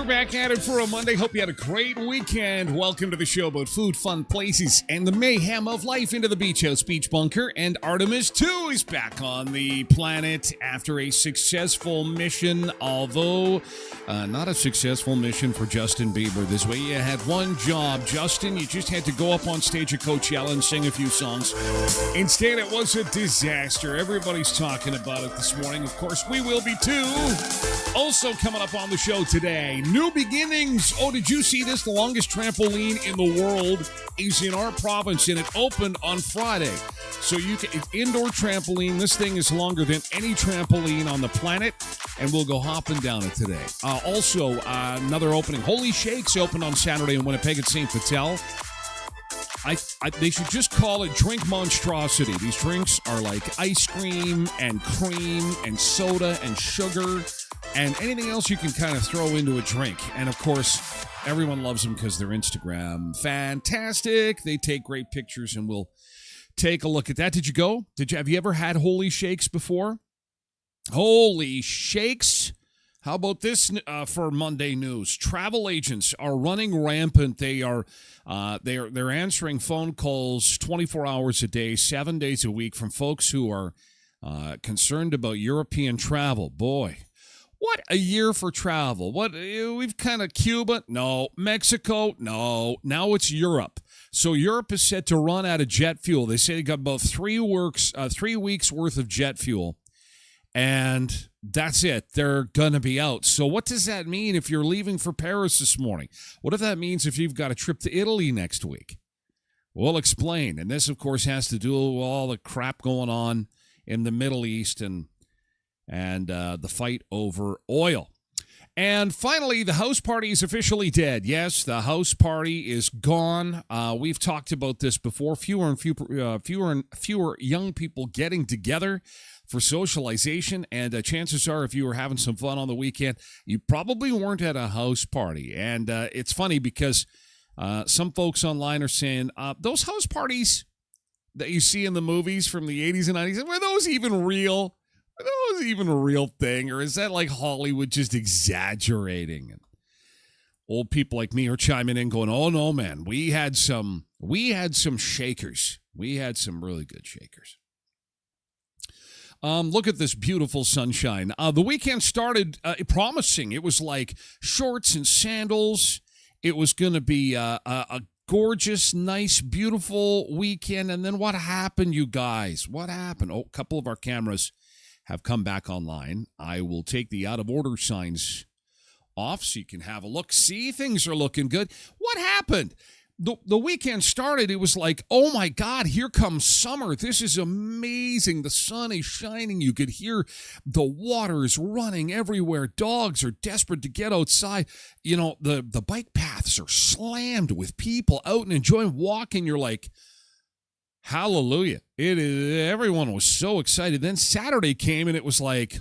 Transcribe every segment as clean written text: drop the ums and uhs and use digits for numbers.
Back at it for a Monday. Hope you had a great weekend. Welcome to the show about food, fun places, and the mayhem of life into the Beach House Beach Bunker. And Artemis 2 is back on the planet after a successful mission, although not a successful mission for Justin Bieber this way. You had one job, Justin. You just had to go up on stage at Coachella and sing a few songs. Instead, it was a disaster. Everybody's talking about it this morning. Of course, we will be too. Also coming up on the show today, new beginnings. Oh, did you see this? The longest trampoline in the world is in our province, and it opened on Friday. So it's indoor trampoline. This thing is longer than any trampoline on the planet, and we'll go hopping down it today. Also, another opening. Holy Shakes opened on Saturday in Winnipeg at St. Vital. They should just call it drink monstrosity. These drinks are like ice cream and cream and soda and sugar and anything else you can kind of throw into a drink. And, of course, everyone loves them because they're Instagram fantastic. They take great pictures, and we'll take a look at that. Did you go? Have you ever had Holy Shakes before? Holy Shakes. How about this for Monday news? Travel agents are running rampant. They're answering phone calls 24 hours a day, 7 days a week from folks who are concerned about European travel. Boy, what a year for travel. We've kind of Cuba? No. Mexico? No. Now it's Europe. So Europe is set to run out of jet fuel. They say they got about 3 weeks worth of jet fuel. And that's it. They're going to be out. So what does that mean if you're leaving for Paris this morning? What if that means if you've got a trip to Italy next week? We'll explain. And this, of course, has to do with all the crap going on in the Middle East and the fight over oil. And finally, the house party is officially dead. Yes, the house party is gone. We've talked about this before. Fewer and fewer young people getting together for socialization, and chances are if you were having some fun on the weekend, you probably weren't at a house party. And it's funny because some folks online are saying, those house parties that you see in the movies from the 80s and 90s, were those even real? Are those even a real thing? Or is that like Hollywood just exaggerating? And old people like me are chiming in going, oh no, man, we had some shakers. We had some really good shakers. Look at this beautiful sunshine. The weekend started promising. It was like shorts and sandals. It was going to be a gorgeous, nice, beautiful weekend. And then what happened, you guys? What happened? Oh, a couple of our cameras have come back online. I will take the out of order signs off so you can have a look. See, things are looking good. What happened? The weekend started, it was like, oh my God, here comes summer. This is amazing. The sun is shining. You could hear the water is running everywhere. Dogs are desperate to get outside. You know, the bike paths are slammed with people out and enjoying walking. You're like, hallelujah. It is. Everyone was so excited. Then Saturday came and it was like,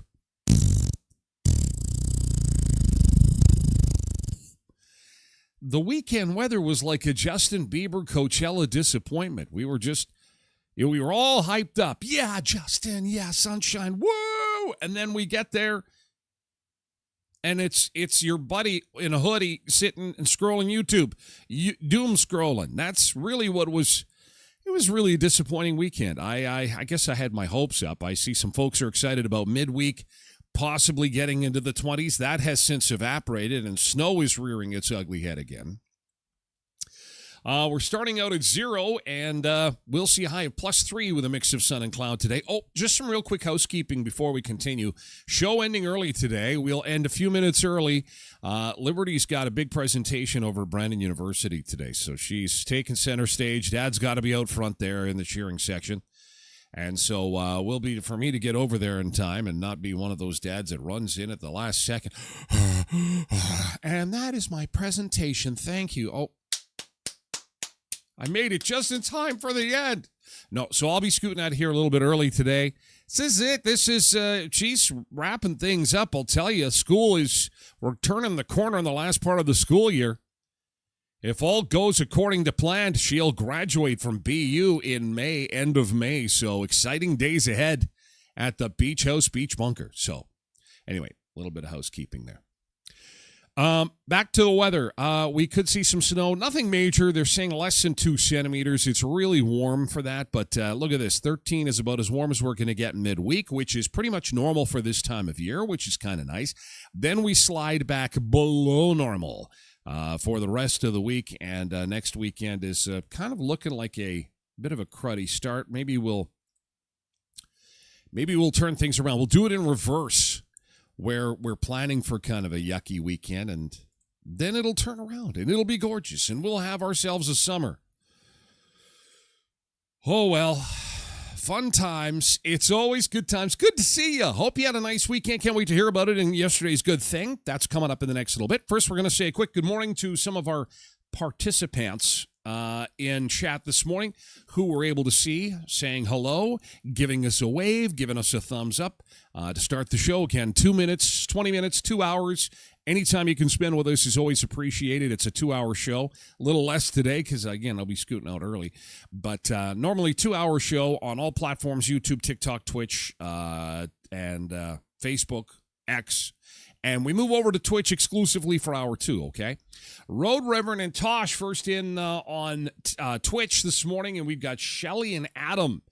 the weekend weather was like a Justin Bieber Coachella disappointment. We were just, we were all hyped up. Yeah, Justin. Yeah, sunshine. Woo! And then we get there, and it's your buddy in a hoodie sitting and scrolling YouTube, doom scrolling. That's really what was. It was really a disappointing weekend. I guess I had my hopes up. I see some folks are excited about midweek possibly getting into the 20s. That has since evaporated, and snow is rearing its ugly head again. We're starting out at 0, and we'll see a high of +3 with a mix of sun and cloud today. Oh, just some real quick housekeeping before we continue. Show ending early today. We'll end a few minutes early. Liberty's got a big presentation over at Brandon University today, so she's taking center stage. Dad's got to be out front there in the cheering section. And so will be for me to get over there in time and not be one of those dads that runs in at the last second. And that is my presentation. Thank you. Oh, I made it just in time for the end. No, so I'll be scooting out of here a little bit early today. This is it. This is, she's wrapping things up. I'll tell you, we're turning the corner in the last part of the school year. If all goes according to plan, she'll graduate from BU in May, end of May. So exciting days ahead at the Beach House Beach Bunker. So anyway, a little bit of housekeeping there. Back to the weather. We could see some snow. Nothing major. They're saying less than 2 centimeters. It's really warm for that. But look at this. 13 is about as warm as we're going to get midweek, which is pretty much normal for this time of year, which is kind of nice. Then we slide back below normal for the rest of the week. And next weekend is kind of looking like a bit of a cruddy start. Maybe we'll turn things around. We'll do it in reverse, where we're planning for kind of a yucky weekend, and then it'll turn around, and it'll be gorgeous, and we'll have ourselves a summer. Oh, well, fun times. It's always good times. Good to see you. Hope you had a nice weekend. Can't wait to hear about it in yesterday's good thing. That's coming up in the next little bit. First, we're going to say a quick good morning to some of our participants in chat this morning who were able to see, saying hello, giving us a wave, giving us a thumbs up to start the show. Again, 2 minutes, 20 minutes, 2 hours. Anytime you can spend with us is always appreciated. It's a 2-hour show. A little less today because, again, I'll be scooting out early. But normally 2-hour show on all platforms, YouTube, TikTok, Twitch, and Facebook, X. And we move over to Twitch exclusively for hour 2, okay? Road Reverend and Tosh first in on Twitch this morning, and we've got Shelly and Adam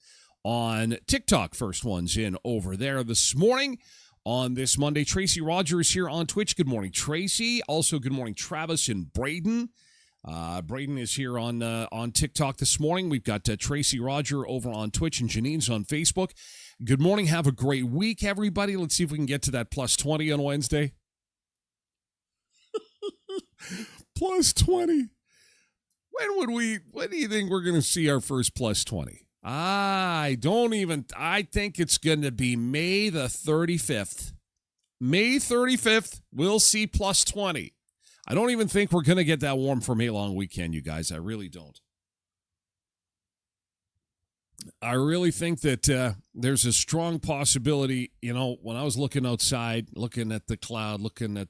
on TikTok, first ones in over there this morning. On this Monday, Tracy Rogers here on Twitch. Good morning, Tracy. Also, good morning, Travis and Braden. Braden is here on TikTok this morning. We've got Tracy Roger over on Twitch, and Janine's on Facebook. Good morning. Have a great week, everybody. Let's see if we can get to that +20 on Wednesday. +20. When do you think we're going to see our first +20? I think it's going to be May the 35th. May 35th, we'll see +20. I don't even think we're going to get that warm for May long weekend, you guys. I really don't. I really think that there's a strong possibility, when I was looking outside, looking at the cloud, and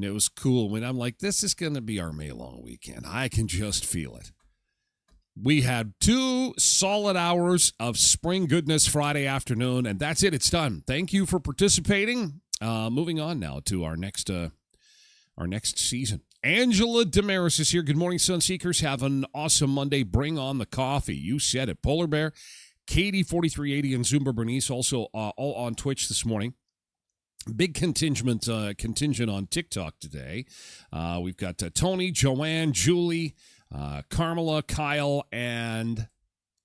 it was cool. When I'm like, this is going to be our May long weekend. I can just feel it. We had 2 solid hours of spring goodness Friday afternoon, and that's it. It's done. Thank you for participating. Moving on now to our next season. Angela Damaris is here. Good morning, Sunseekers. Have an awesome Monday. Bring on the coffee. You said it. Polar Bear, Katie 4380, and Zumba Bernice also all on Twitch this morning. Big contingent on TikTok today. We've got Tony, Joanne, Julie, Carmela, Kyle, and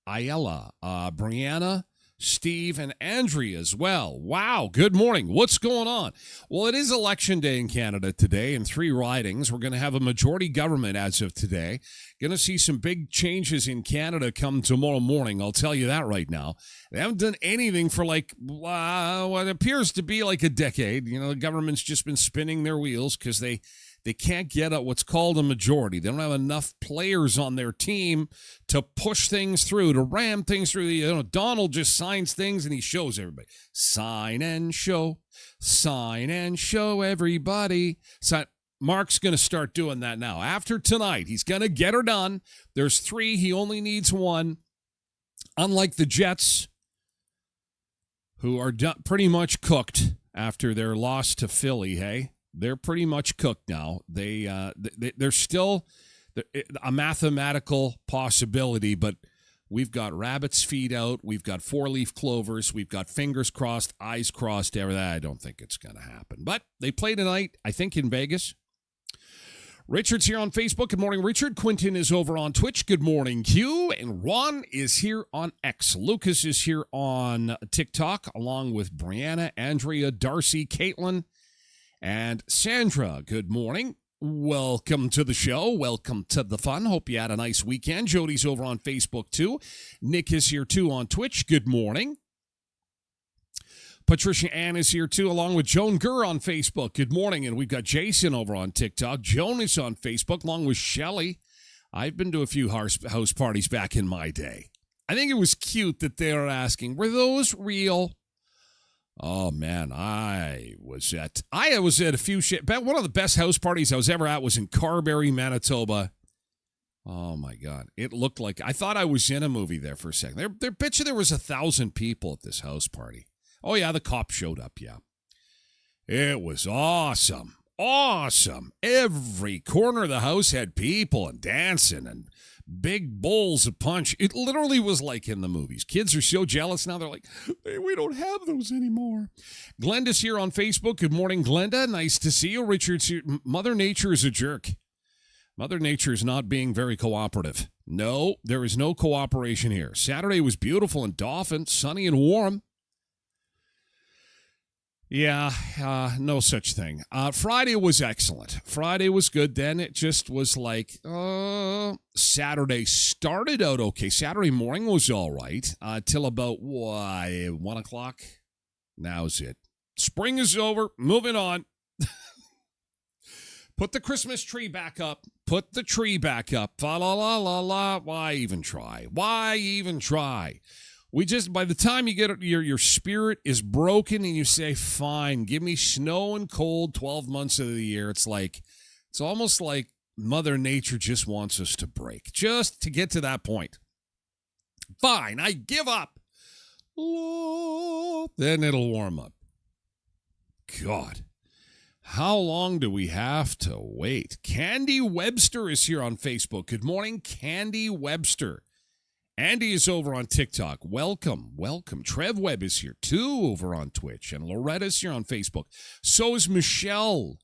Ayala. Brianna, Steve, and Andrea as well. Wow, good morning. What's going on? Well, it is election day in Canada today in 3 ridings. We're going to have a majority government as of today. Going to see some big changes in Canada come tomorrow morning. I'll tell you that right now. They haven't done anything for what appears to be like a decade. You know, the government's just been spinning their wheels because they can't get at what's called a majority. They don't have enough players on their team to push things through, to ram things through. You know, Donald just signs things and he shows everybody. Sign and show everybody. Mark's going to start doing that now. After tonight, he's going to get her done. There's 3. He only needs 1. Unlike the Jets, who are pretty much cooked after their loss to Philly, hey? They're pretty much cooked now. They're still a mathematical possibility, but we've got rabbit's feet out. We've got 4-leaf clovers. We've got fingers crossed, eyes crossed. Everything. I don't think it's going to happen. But they play tonight, I think, in Vegas. Richard's here on Facebook. Good morning, Richard. Quentin is over on Twitch. Good morning, Q. And Ron is here on X. Lucas is here on TikTok, along with Brianna, Andrea, Darcy, Caitlin, and Sandra. Good morning. Welcome to the show. Welcome to the fun. Hope you had a nice weekend. Jody's over on Facebook, too. Nick is here, too, on Twitch. Good morning. Patricia Ann is here, too, along with Joan Gurr on Facebook. Good morning. And we've got Jason over on TikTok. Joan is on Facebook, along with Shelly. I've been to a few house parties back in my day. I think it was cute that they were asking, were those real? Oh, man, I was at a few one of the best house parties I was ever at was in Carberry, Manitoba. Oh, my God. It looked like, I thought I was in a movie there for a second. There bet you there was 1,000 people at this house party. Oh, yeah, the cops showed up, yeah. It was awesome. Awesome. Every corner of the house had people and dancing and big bowls of punch. It literally was like in the movies. Kids are so jealous now. They're like, hey, we don't have those anymore. Glenda's here on Facebook. Good morning, Glenda. Nice to see you. Richard's here. Mother Nature is a jerk. Mother Nature is not being very cooperative. No, there is no cooperation here. Saturday was beautiful in Dauphin, sunny and warm. Yeah, no such thing. Friday was excellent. Friday was good. Then it just was like, Saturday started out okay. Saturday morning was all right till about 1 o'clock. Now's it. Spring is over. Moving on. Put the Christmas tree back up. Put the tree back up. Fa la la la la. Why even try? Why even try? We just, by the time you get your spirit is broken and you say, fine, give me snow and cold 12 months of the year. It's almost like Mother Nature just wants us to break, just to get to that point. Fine, I give up. Oh, then it'll warm up. God, how long do we have to wait? Candy Webster is here on Facebook. Good morning, Candy Webster. Andy is over on TikTok. Welcome. Trev Webb is here, too, over on Twitch. And Loretta's here on Facebook. So is Michelle.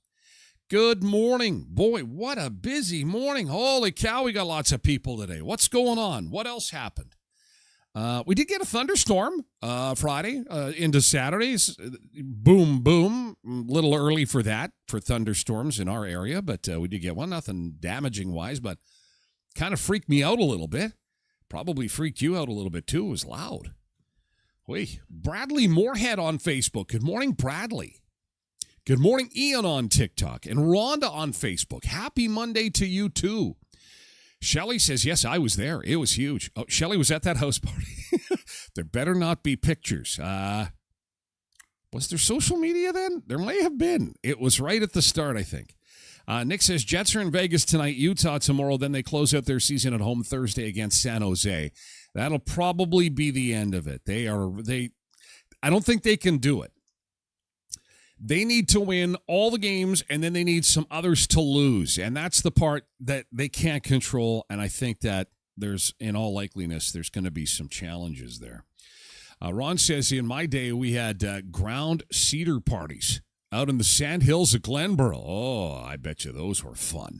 Good morning. Boy, what a busy morning. Holy cow, we got lots of people today. What's going on? What else happened? We did get a thunderstorm Friday into Saturdays. Boom, boom. A little early for that, for thunderstorms in our area. But we did get one. Nothing damaging-wise, but kind of freaked me out a little bit. Probably freaked you out a little bit, too. It was loud. Wait, Bradley Moorhead on Facebook. Good morning, Bradley. Good morning, Ian on TikTok. And Rhonda on Facebook. Happy Monday to you, too. Shelly says, yes, I was there. It was huge. Oh, Shelly was at that house party. There better not be pictures. Was there social media then? There may have been. It was right at the start, I think. Nick says, Jets are in Vegas tonight, Utah tomorrow, then they close out their season at home Thursday against San Jose. That'll probably be the end of it. I don't think they can do it. They need to win all the games, and then they need some others to lose, and that's the part that they can't control, and I think that in all likeliness, there's going to be some challenges there. Ron says, in my day, we had ground cedar parties out in the sand hills of Glenboro. Oh, I bet you those were fun.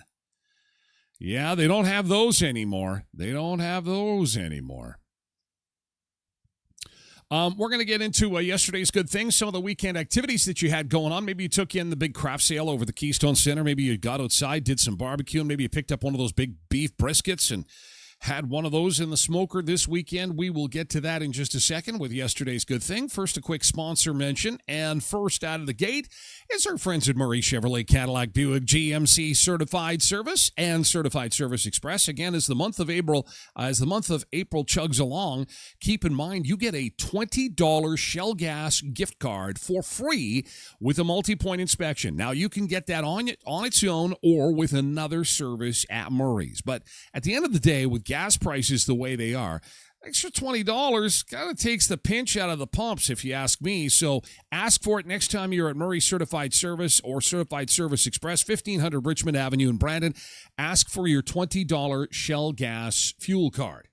Yeah, they don't have those anymore. We're going to get into yesterday's good things, some of the weekend activities that you had going on. Maybe you took in the big craft sale over the Keystone Center. Maybe you got outside, did some barbecue. Maybe you picked up one of those big beef briskets and had one of those in the smoker this weekend. We will get to that in just a second with yesterday's good thing. First, a quick sponsor mention. And first out of the gate is our friends at Murray Chevrolet Cadillac Buick GMC Certified Service and Certified Service Express. Again, as the month of April chugs along, keep in mind you get a $20 Shell Gas gift card for free with a multi-point inspection. Now, you can get that on its own or with another service at Murray's. But at the end of the day, with gas prices the way they are, extra $20 kind of takes the pinch out of the pumps, if you ask me. So ask for it next time you're at Murray Certified Service or Certified Service Express, 1500 Richmond Avenue in Brandon. Ask for your $20 Shell Gas fuel card.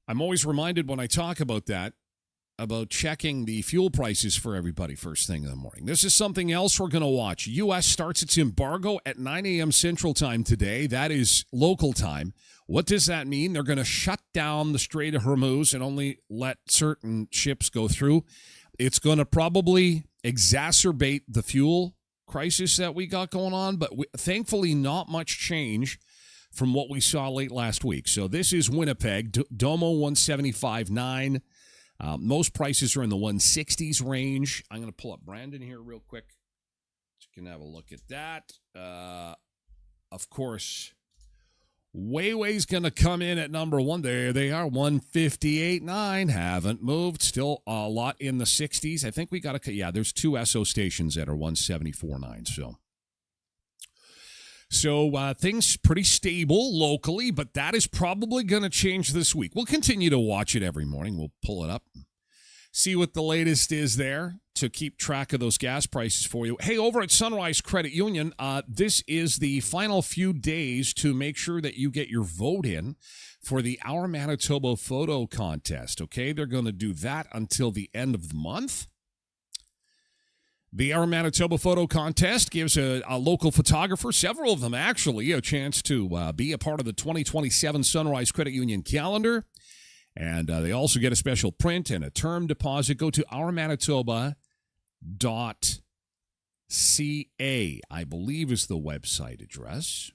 I'm always reminded when I talk about that, about checking the fuel prices for everybody first thing in the morning. This is something else we're going to watch. U.S. starts its embargo at 9 a.m. Central Time today. That is local time. What does that mean? They're going to shut down the Strait of Hormuz and only let certain ships go through. It's going to probably exacerbate the fuel crisis that we got going on, but thankfully not much change from what we saw late last week. So this is Winnipeg, Domo 175.9. Most prices are in the 160s range. I'm going to pull up Brandon here real quick so you can have a look at that. Of course, Wayway's going to come in at number one. There they are, 158.9. Haven't moved. Still a lot in the 60s. I think we got to, there's two Esso stations that are 174.9. So things pretty stable locally, but that is probably going to change this week. We'll continue to watch it every morning. We'll pull it up, see what the latest is there to keep track of those gas prices for you. Hey, over at Sunrise Credit Union, this is the final few days to make sure that you get your vote in for the Our Manitoba Photo Contest, okay? They're going to do that until the end of the month. The Our Manitoba Photo Contest gives a local photographer, several of them actually, a chance to be a part of the 2027 Sunrise Credit Union calendar. And they also get a special print and a term deposit. Go to ourmanitoba.ca, I believe is the website address.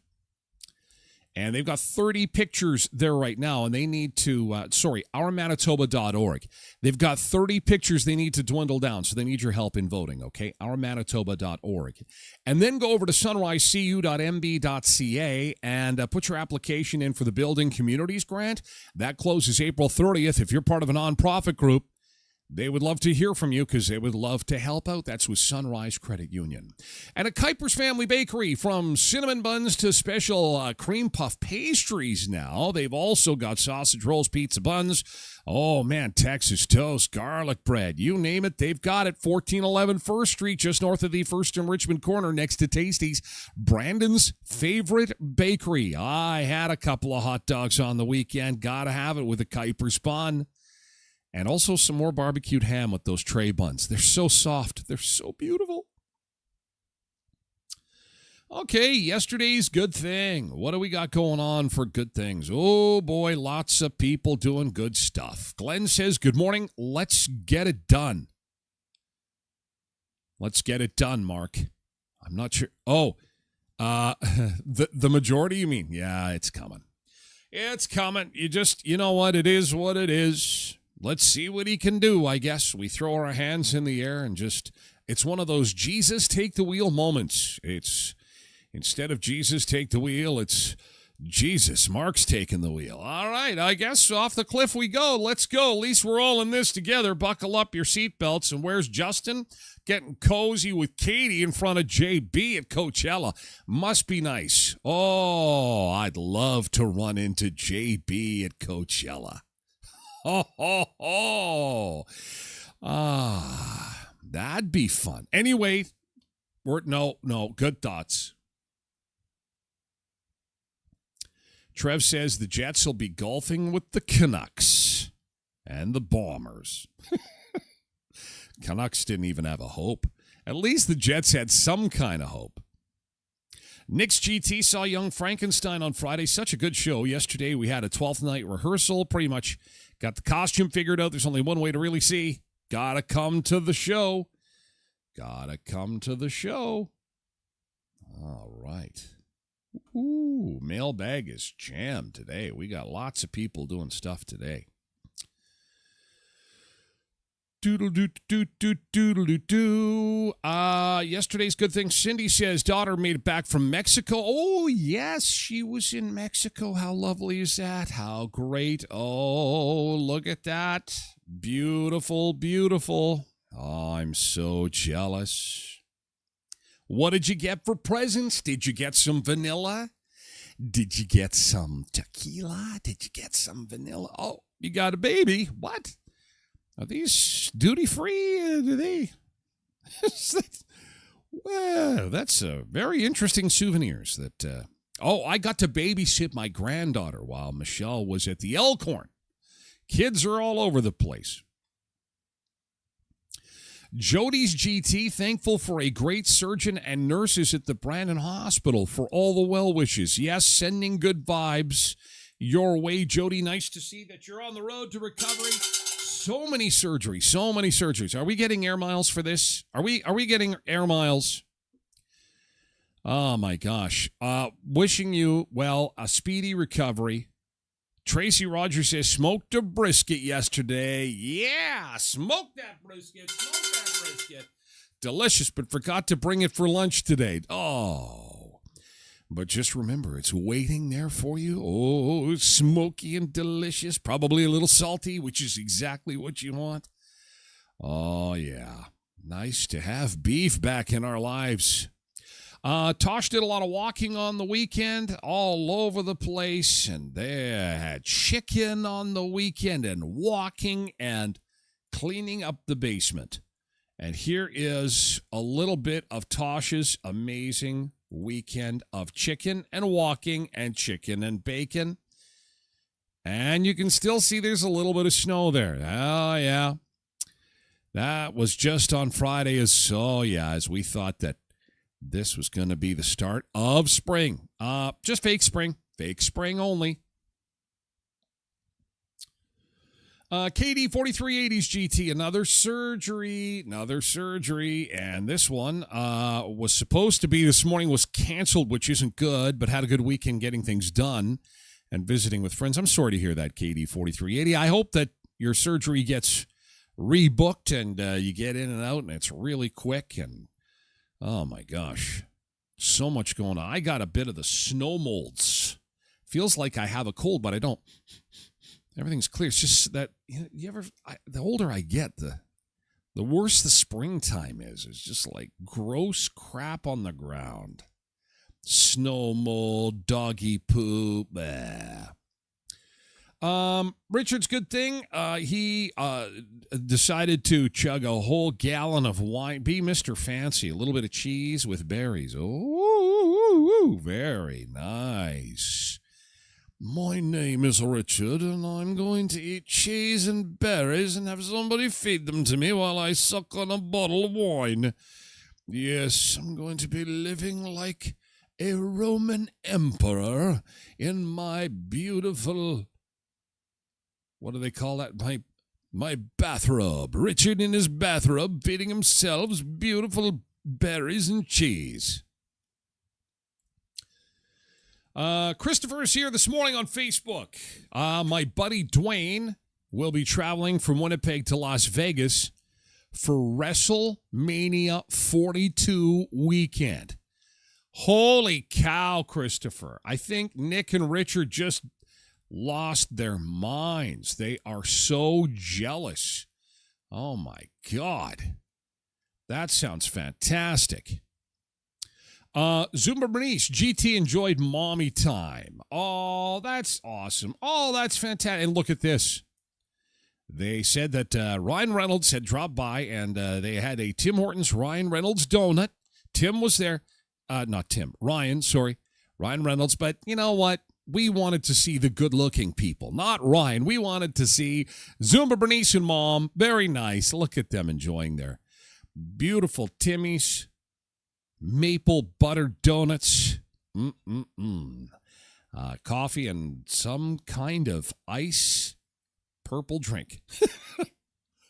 And they've got 30 pictures there right now, and they need to, ourmanitoba.org. They've got 30 pictures they need to dwindle down, so they need your help in voting, okay? Ourmanitoba.org. And then go over to sunrisecu.mb.ca and put your application in for the Building Communities Grant. That closes April 30th. If you're part of a nonprofit group, they would love to hear from you because they would love to help out. That's with Sunrise Credit Union. And at Kuiper's Family Bakery, from cinnamon buns to special cream puff pastries now. They've also got sausage rolls, pizza buns. Oh, man, Texas toast, garlic bread, you name it, they've got it. 1411 First Street, just north of the First and Richmond corner, next to Tasty's. Brandon's favorite bakery. I had a couple of hot dogs on the weekend. Got to have it with a Kuiper's bun. And also some more barbecued ham with those tray buns. They're so soft. They're so beautiful. Okay, yesterday's good thing. What do we got going on for good things? Oh, boy, lots of people doing good stuff. Glen says, good morning. Let's get it done. Let's get it done, Mark. I'm not sure. Oh, the majority, you mean? Yeah, it's coming. It's coming. You know what? It is what it is. Let's see what he can do, I guess. We throw our hands in the air and it's one of those Jesus take the wheel moments. It's instead of Jesus take the wheel, it's Jesus, Mark's taking the wheel. All right, I guess off the cliff we go. Let's go. At least we're all in this together. Buckle up your seatbelts. And where's Justin? Getting cozy with Katie in front of JB at Coachella. Must be nice. Oh, I'd love to run into JB at Coachella. That'd be fun. Anyway, no, good thoughts. Trev says the Jets will be golfing with the Canucks and the Bombers. Canucks didn't even have a hope. At least the Jets had some kind of hope. Nick's GT saw Young Frankenstein on Friday. Such a good show. Yesterday we had a 12th night rehearsal. Pretty much got the costume figured out. There's only one way to really see. Gotta come to the show. Gotta come to the show. All right. Ooh, mailbag is jammed today. We got lots of people doing stuff today. Doodle-doo-doo-doo-doodle-doo-doo. Yesterday's good thing. Cindy says daughter made it back from Mexico. Oh, yes, she was in Mexico. How lovely is that? How great. Oh, look at that. Beautiful, beautiful. Oh, I'm so jealous. What did you get for presents? Did you get some vanilla? Did you get some tequila? Did you get some vanilla? Oh, you got a baby. What? Are these duty-free? Do they? Well, that's very interesting souvenirs. That. I got to babysit my granddaughter while Michelle was at the Elkhorn. Kids are all over the place. Jody's GT, thankful for a great surgeon and nurses at the Brandon Hospital for all the well wishes. Yes, sending good vibes your way, Jody. Nice to see that you're on the road to recovery. So many surgeries. Are we getting air miles for this? Are we getting air miles? Oh my gosh. Wishing you, a speedy recovery. Tracy Rogers says, smoked a brisket yesterday. Yeah, smoked that brisket. Delicious, but forgot to bring it for lunch today. Oh, but just remember, it's waiting there for you. Oh, smoky and delicious. Probably a little salty, which is exactly what you want. Oh, yeah. Nice to have beef back in our lives. Tosh did a lot of walking on the weekend, all over the place, and they had chicken on the weekend and walking and cleaning up the basement. And here is a little bit of Tosh's amazing weekend of chicken and walking and chicken and bacon. And you can still see there's a little bit of snow there. Oh, yeah. That was just on Friday. As we thought that this was going to be the start of spring. Just fake spring only. KD 4380's GT, another surgery, and this one was supposed to be this morning, was canceled, which isn't good, but had a good weekend getting things done and visiting with friends. I'm sorry to hear that, KD 4380. I hope that your surgery gets rebooked and you get in and out and it's really quick. And oh my gosh, so much going on. I got a bit of the snow molds. Feels like I have a cold, but I don't. Everything's clear. It's just that the older I get, the worse the springtime is. It's just like gross crap on the ground. Snow mold, doggy poop. Richard's good thing. He decided to chug a whole gallon of wine. Be Mr. Fancy. A little bit of cheese with berries. Oh, very nice. My name is Richard, and I'm going to eat cheese and berries and have somebody feed them to me while I suck on a bottle of wine. Yes, I'm going to be living like a Roman emperor in my beautiful, what do they call that? My bathrobe. Richard in his bathrobe feeding himself beautiful berries and cheese. Christopher is here this morning on Facebook. My buddy Dwayne will be traveling from Winnipeg to Las Vegas for WrestleMania 42 weekend. Holy cow, Christopher. I think Nick and Richard just lost their minds. They are so jealous. Oh, my God. That sounds fantastic. Zumba Bernice, GT enjoyed mommy time. Oh, that's awesome. Oh, that's fantastic. And look at this. They said that Ryan Reynolds had dropped by and they had a Tim Hortons Ryan Reynolds donut. Tim was there. Ryan Reynolds. But you know what? We wanted to see the good-looking people, not Ryan. We wanted to see Zumba Bernice and Mom. Very nice. Look at them enjoying their beautiful Timmy's maple butter donuts. Coffee and some kind of ice purple drink.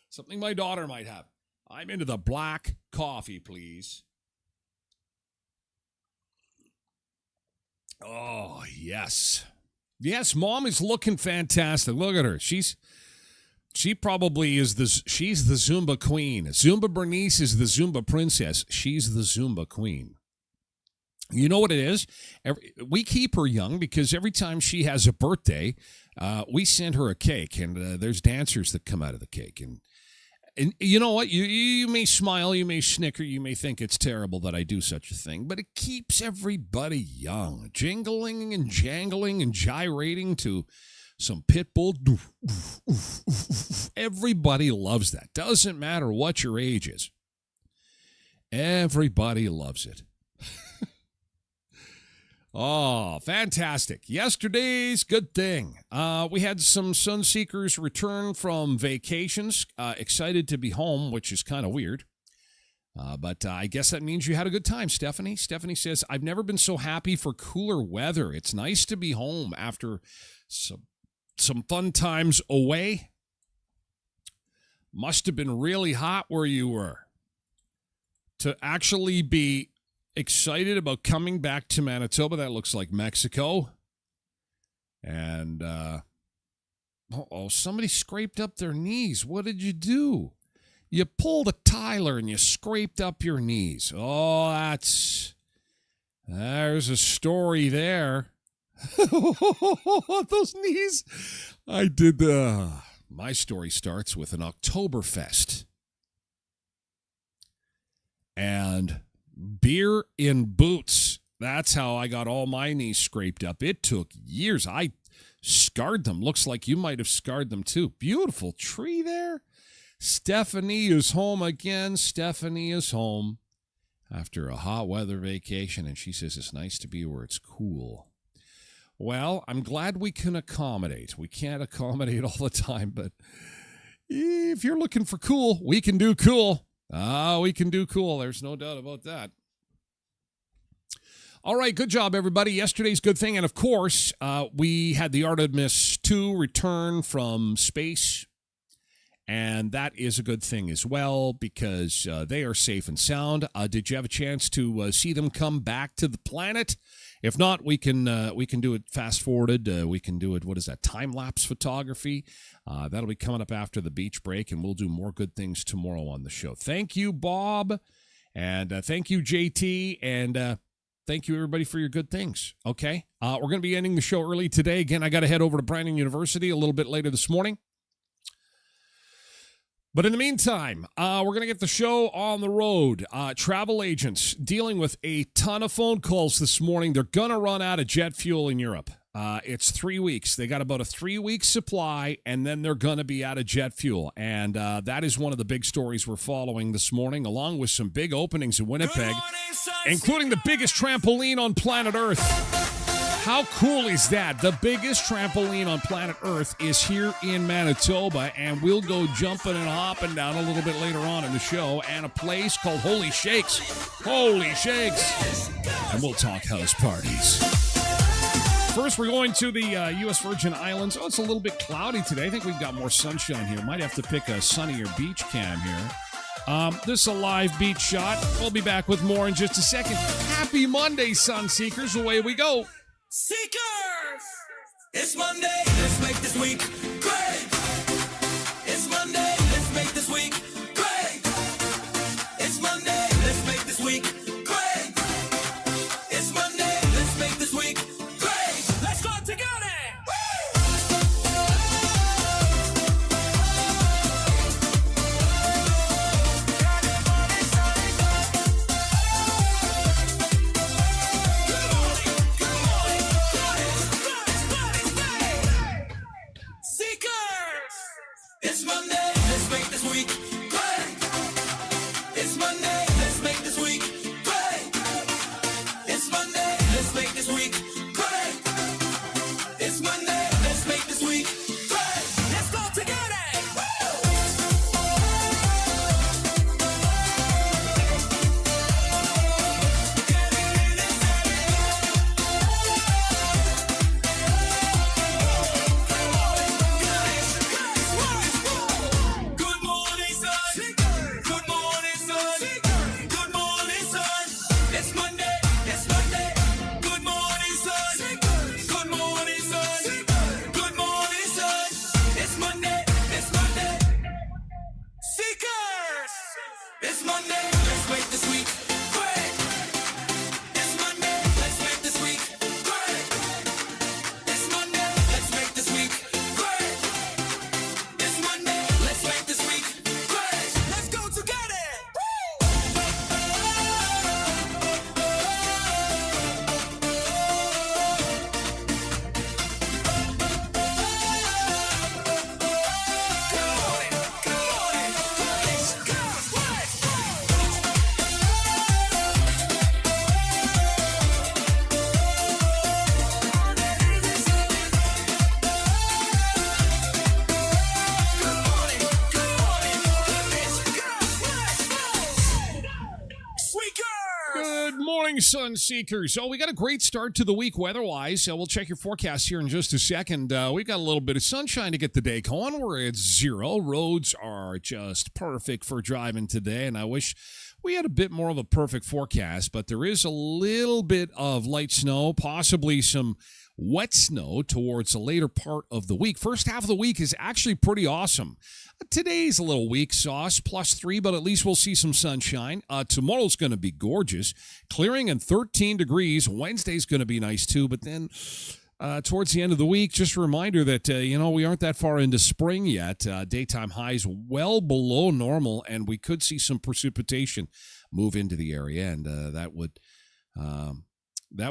Something my daughter might have. I'm into the black coffee, please. Oh, yes. Yes, Mom is looking fantastic. Look at her. She probably is she's the Zumba queen. Zumba Bernice is the Zumba princess. She's the Zumba queen. You know what it is? We keep her young because every time she has a birthday, we send her a cake, and there's dancers that come out of the cake. And you know what? You may smile, you may snicker, you may think it's terrible that I do such a thing, but it keeps everybody young, jingling and jangling and gyrating to some Pitbull. Everybody loves that. Doesn't matter what your age is. Everybody loves it. Oh, fantastic. Yesterday's good thing. We had some Sunseekers return from vacations. Excited to be home, which is kind of weird. But I guess that means you had a good time, Stephanie. Stephanie says, I've never been so happy for cooler weather. It's nice to be home after some fun times away. Must have been really hot where you were. To actually be excited about coming back to Manitoba. That looks like Mexico. And, somebody scraped up their knees. What did you do? You pulled a Tyler and you scraped up your knees. Oh, there's a story there. Those knees. I did, my story starts with an Oktoberfest. And beer in boots. That's how I got all my knees scraped up. It took years. I scarred them. Looks like you might have scarred them too. Beautiful tree there. Stephanie is home again. Stephanie is home after a hot weather vacation, and she says it's nice to be where it's cool. Well, I'm glad we can accommodate. We can't accommodate all the time, but if you're looking for cool, we can do cool. We can do cool. There's no doubt about that. All right, good job, everybody. Yesterday's good thing. And, of course, we had the Artemis 2 return from space. And that is a good thing as well because they are safe and sound. Did you have a chance to see them come back to the planet? If not, we can do it fast-forwarded. We can do it, time-lapse photography. That'll be coming up after the beach break, and we'll do more good things tomorrow on the show. Thank you, Bob, and thank you, JT, and thank you, everybody, for your good things, okay? We're going to be ending the show early today. Again, I got to head over to Brandon University a little bit later this morning. But in the meantime, we're going to get the show on the road. Travel agents dealing with a ton of phone calls this morning. They're going to run out of jet fuel in Europe. It's 3 weeks. They got about a 3-week supply, and then they're going to be out of jet fuel. And that is one of the big stories we're following this morning, along with some big openings in Winnipeg, including the biggest trampoline on planet Earth. How cool is that? The biggest trampoline on planet Earth is here in Manitoba, and we'll go jumping and hopping down a little bit later on in the show, and a place called Holy Shakes. Holy Shakes! And we'll talk house parties. First, we're going to the U.S. Virgin Islands. Oh, it's a little bit cloudy today. I think we've got more sunshine here. Might have to pick a sunnier beach cam here. This is a live beach shot. We'll be back with more in just a second. Happy Monday, Sunseekers. Away we go. Seekers! It's Monday, let's make this week great! It's Monday, let's make this week great! It's Monday, let's make this week great! It's Monday, let's make this week great! Let's go together! Good morning, Sun Seekers. We got a great start to the week weather-wise. We'll check your forecast here in just a second. We've got a little bit of sunshine to get the day going. We're at 0. Roads are just perfect for driving today, and I wish we had a bit more of a perfect forecast, but there is a little bit of light snow, possibly some wet snow towards the later part of the week. First half of the week is actually pretty awesome. Today's a little weak sauce, +3, but at least we'll see some sunshine. Tomorrow's going to be gorgeous, clearing and 13 degrees. Wednesday's going to be nice too, but then towards the end of the week, just a reminder that, we aren't that far into spring yet. Daytime highs well below normal, and we could see some precipitation move into the area, and that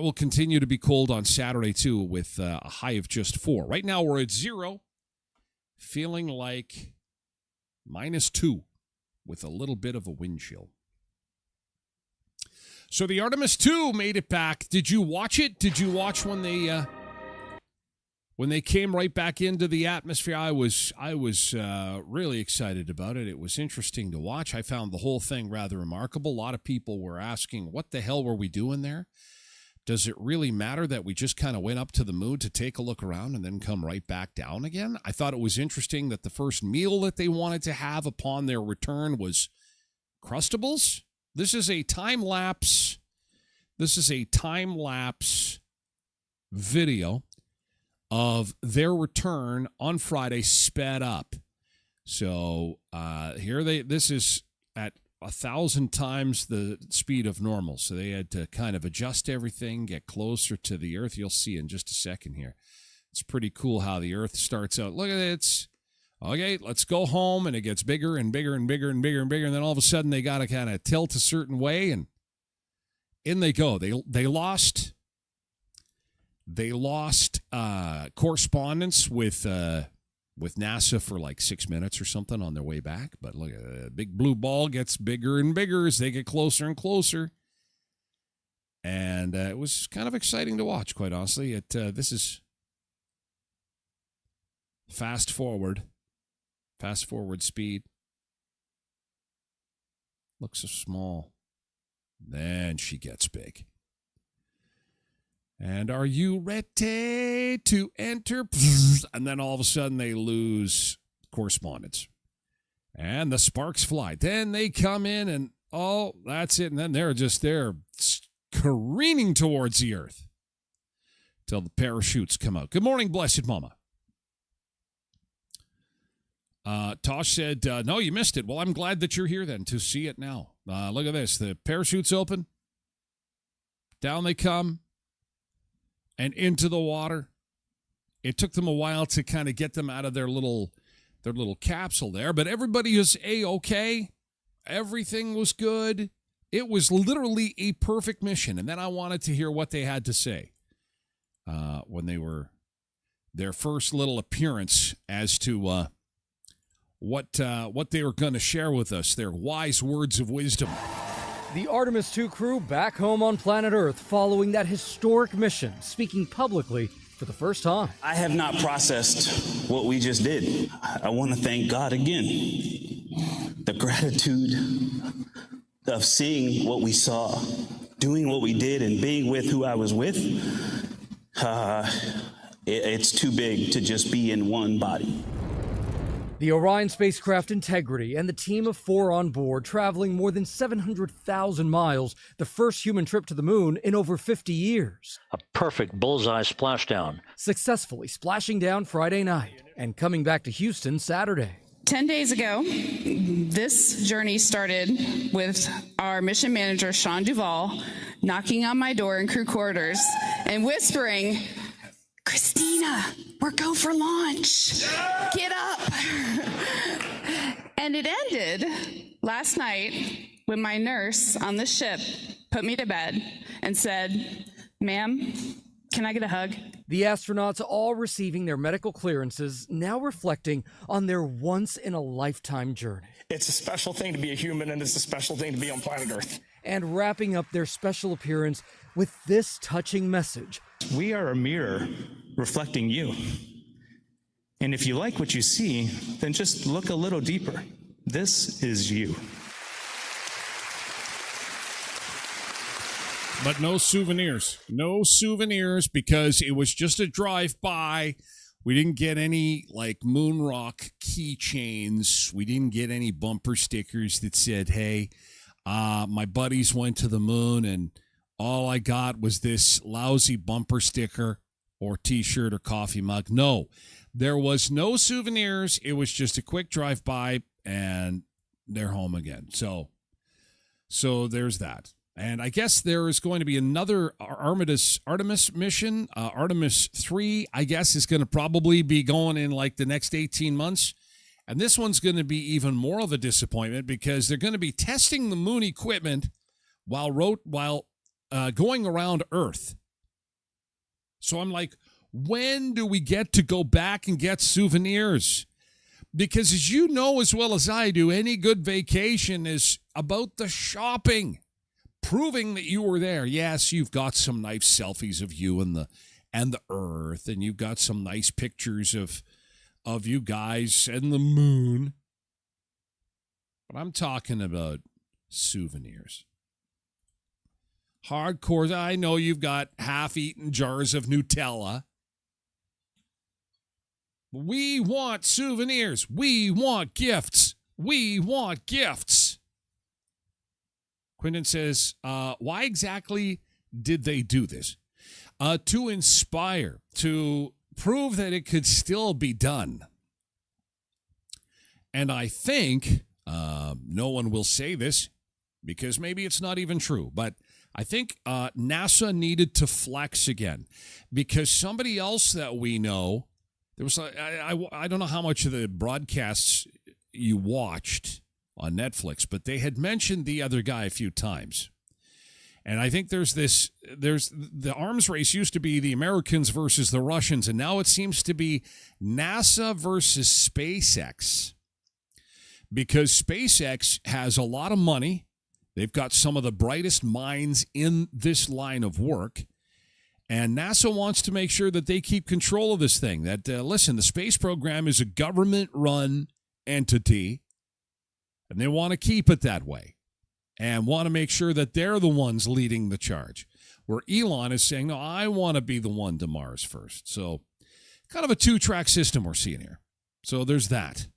will continue to be cold on Saturday, too, with a high of just 4. Right now, we're at 0, feeling like -2 with a little bit of a wind chill. So the Artemis II made it back. Did you watch it? Did you watch when they came right back into the atmosphere? I was really excited about it. It was interesting to watch. I found the whole thing rather remarkable. A lot of people were asking, what the hell were we doing there? Does it really matter that we just kind of went up to the moon to take a look around and then come right back down again? I thought it was interesting that the first meal that they wanted to have upon their return was Crustables. This is a time-lapse video of their return on Friday sped up. So this is at 1,000 times the speed of normal. So they had to kind of adjust everything, get closer to the Earth. You'll see in just a second here. It's pretty cool how the Earth starts out. Look at it. It's, okay, let's go home. And it gets bigger and bigger and bigger and bigger and bigger. And then all of a sudden they got to kind of tilt a certain way. And in they go. They lost correspondence with NASA for like 6 minutes or something on their way back. But look, the big blue ball gets bigger and bigger as they get closer and closer. And it was kind of exciting to watch, quite honestly. This is fast forward speed. Looks so small. Then she gets big. And are you ready to enter? And then all of a sudden they lose correspondence. And the sparks fly. Then they come in and, oh, that's it. And then they're careening towards the Earth till the parachutes come out. Good morning, Blessed Mama. Tosh said, no, you missed it. Well, I'm glad that you're here then to see it now. Look at this. The parachute's open. Down they come. And into the water. It took them a while to kind of get them out of their little capsule there, but everybody was A-okay. Everything was good. It was literally a perfect mission, and then I wanted to hear what they had to say when they were their first little appearance as to what they were going to share with us, their wise words of wisdom. The Artemis II crew back home on planet Earth following that historic mission, speaking publicly for the first time. I have not processed what we just did. I want to thank God again. The gratitude of seeing what we saw, doing what we did, and being with who I was with, it's too big to just be in one body. The Orion spacecraft integrity and the team of 4 on board, traveling more than 700,000 miles, the first human trip to the moon in over 50 years. A perfect bullseye splashdown. Successfully splashing down Friday night and coming back to Houston Saturday. 10 days ago, this journey started with our mission manager, Sean Duvall, knocking on my door in crew quarters and whispering, "Christina, we're go for launch. Get up." And it ended last night when my nurse on the ship put me to bed and said, "Ma'am, can I get a hug?" The astronauts all receiving their medical clearances, now reflecting on their once-in-a-lifetime journey. It's a special thing to be a human, and it's a special thing to be on planet Earth. And wrapping up their special appearance with this touching message. We are a mirror reflecting you. And if you like what you see, then just look a little deeper. This is you. But no souvenirs. No souvenirs because it was just a drive-by. We didn't get any, like, moon rock keychains. We didn't get any bumper stickers that said, hey, my buddies went to the moon, and all I got was this lousy bumper sticker or T-shirt or coffee mug. No, there was no souvenirs. It was just a quick drive-by, and they're home again. So there's that. And I guess there is going to be another Artemis mission. Artemis 3, I guess, is going to probably be going in like the next 18 months. And this one's going to be even more of a disappointment because they're going to be testing the moon equipment while going around Earth. So I'm like, when do we get to go back and get souvenirs? Because as you know as well as I do, any good vacation is about the shopping. Proving that you were there. Yes, you've got some nice selfies of you and the Earth, and you've got some nice pictures of you guys and the moon. But I'm talking about souvenirs. Hardcore. I know you've got half-eaten jars of Nutella. We want souvenirs. We want gifts. We want gifts. Quinton says, why exactly did they do this? To inspire, to prove that it could still be done. And I think, no one will say this, because maybe it's not even true, but I think NASA needed to flex again. Because somebody else that we know, there was I don't know how much of the broadcasts you watched on Netflix, but they had mentioned the other guy a few times. And I think there's the arms race used to be the Americans versus the Russians, and now it seems to be NASA versus SpaceX. Because SpaceX has a lot of money. They've got some of the brightest minds in this line of work. And NASA wants to make sure that they keep control of this thing. That, listen, the space program is a government-run entity. And they want to keep it that way and want to make sure that they're the ones leading the charge. Where Elon is saying, no, I want to be the one to Mars first. So kind of a two-track system we're seeing here. So there's that.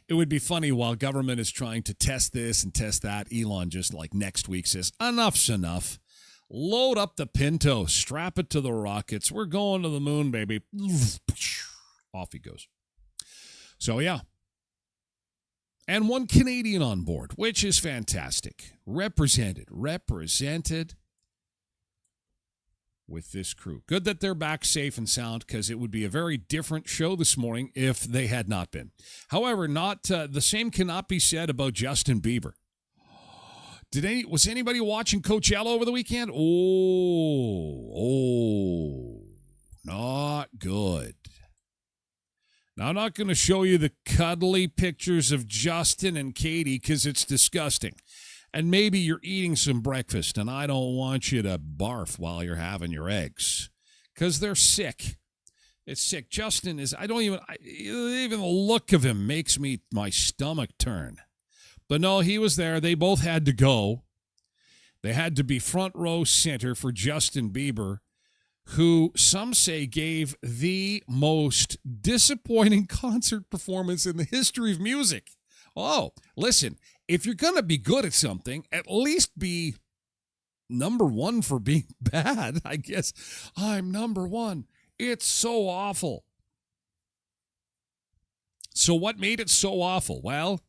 It would be funny while government is trying to test this and test that, Elon just like next week says, enough's enough. Load up the Pinto, strap it to the rockets. We're going to the moon, baby. Off he goes. So, yeah. And one Canadian on board, which is fantastic. Represented with this crew. Good that they're back safe and sound, because it would be a very different show this morning if they had not been. However, the same cannot be said about Justin Bieber. Was anybody watching Coachella over the weekend? Oh, not good. Now, I'm not going to show you the cuddly pictures of Justin and Katie because it's disgusting. And maybe you're eating some breakfast, and I don't want you to barf while you're having your eggs because they're sick. It's sick. Justin is, even the look of him makes my stomach turn. But no, he was there. They both had to go. They had to be front row center for Justin Bieber, who some say gave the most disappointing concert performance in the history of music. Oh, listen, if you're going to be good at something, at least be number one for being bad, I guess. I'm number one. It's so awful. So what made it so awful? Well,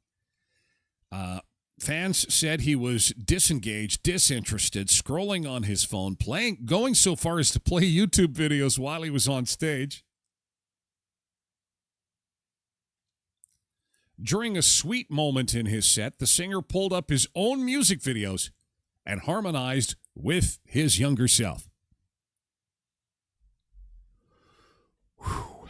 fans said he was disengaged, disinterested, scrolling on his phone, going so far as to play YouTube videos while he was on stage. During a sweet moment in his set, the singer pulled up his own music videos and harmonized with his younger self. Whew.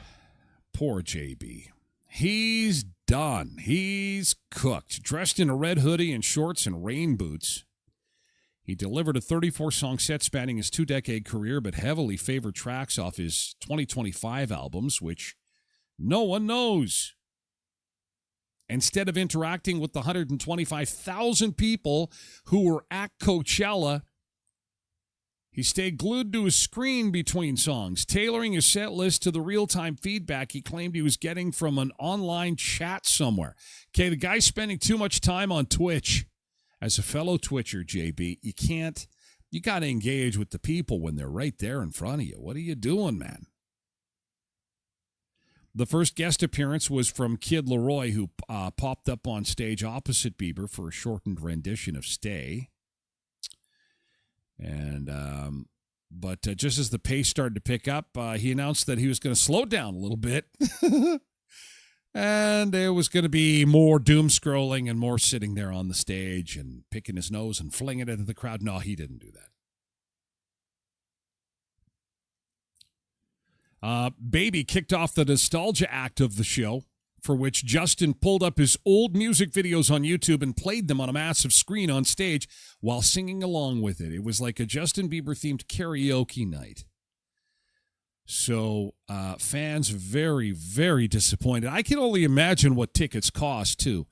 Poor JB. He's done. He's cooked. Dressed in a red hoodie and shorts and rain boots. He delivered a 34-song set spanning his 2-decade career, but heavily favored tracks off his 2025 albums, which no one knows. Instead of interacting with the 125,000 people who were at Coachella, he stayed glued to his screen between songs, tailoring his set list to the real-time feedback he claimed he was getting from an online chat somewhere. Okay, the guy's spending too much time on Twitch. As a fellow Twitcher, JB, you got to engage with the people when they're right there in front of you. What are you doing, man? The first guest appearance was from Kid Laroi, who popped up on stage opposite Bieber for a shortened rendition of Stay. And but just as the pace started to pick up, he announced that he was going to slow down a little bit. And there was going to be more doom scrolling and more sitting there on the stage and picking his nose and flinging it into the crowd. No, he didn't do that. Baby kicked off the nostalgia act of the show, for which Justin pulled up his old music videos on YouTube and played them on a massive screen on stage while singing along with it. It was like a Justin Bieber-themed karaoke night. So fans very, very disappointed. I can only imagine what tickets cost, too.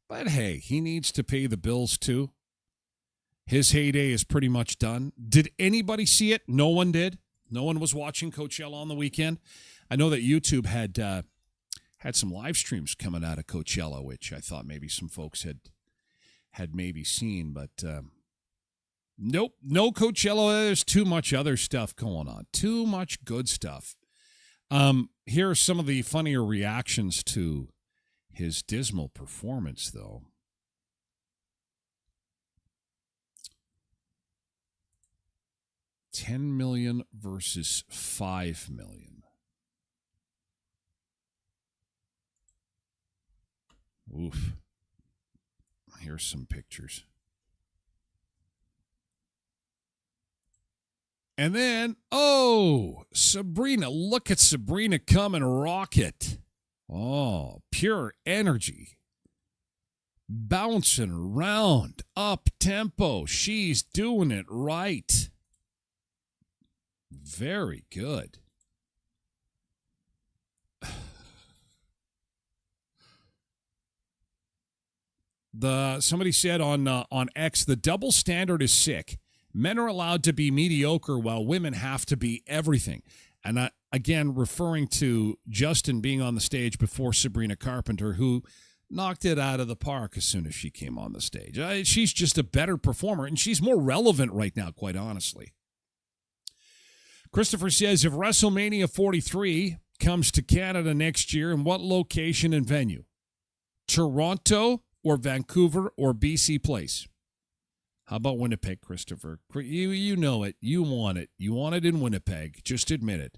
But hey, he needs to pay the bills, too. His heyday is pretty much done. Did anybody see it? No one did. No one was watching Coachella on the weekend. I know that YouTube had some live streams coming out of Coachella, which I thought maybe some folks had maybe seen, but nope, no Coachella. There's too much other stuff going on. Too much good stuff. Here are some of the funnier reactions to his dismal performance, though. $10 million versus $5 million. Oof. Here's some pictures. And then, Sabrina. Look at Sabrina come and rock it. Oh, pure energy. Bouncing around, up tempo. She's doing it right. Very good. Somebody said on X, the double standard is sick. Men are allowed to be mediocre while women have to be everything. And again, referring to Justin being on the stage before Sabrina Carpenter, who knocked it out of the park as soon as she came on the stage. She's just a better performer, and she's more relevant right now, quite honestly. Christopher says, if WrestleMania 43 comes to Canada next year, in what location and venue? Toronto or Vancouver or BC Place? How about Winnipeg, Christopher? You know it. You want it. You want it in Winnipeg. Just admit it.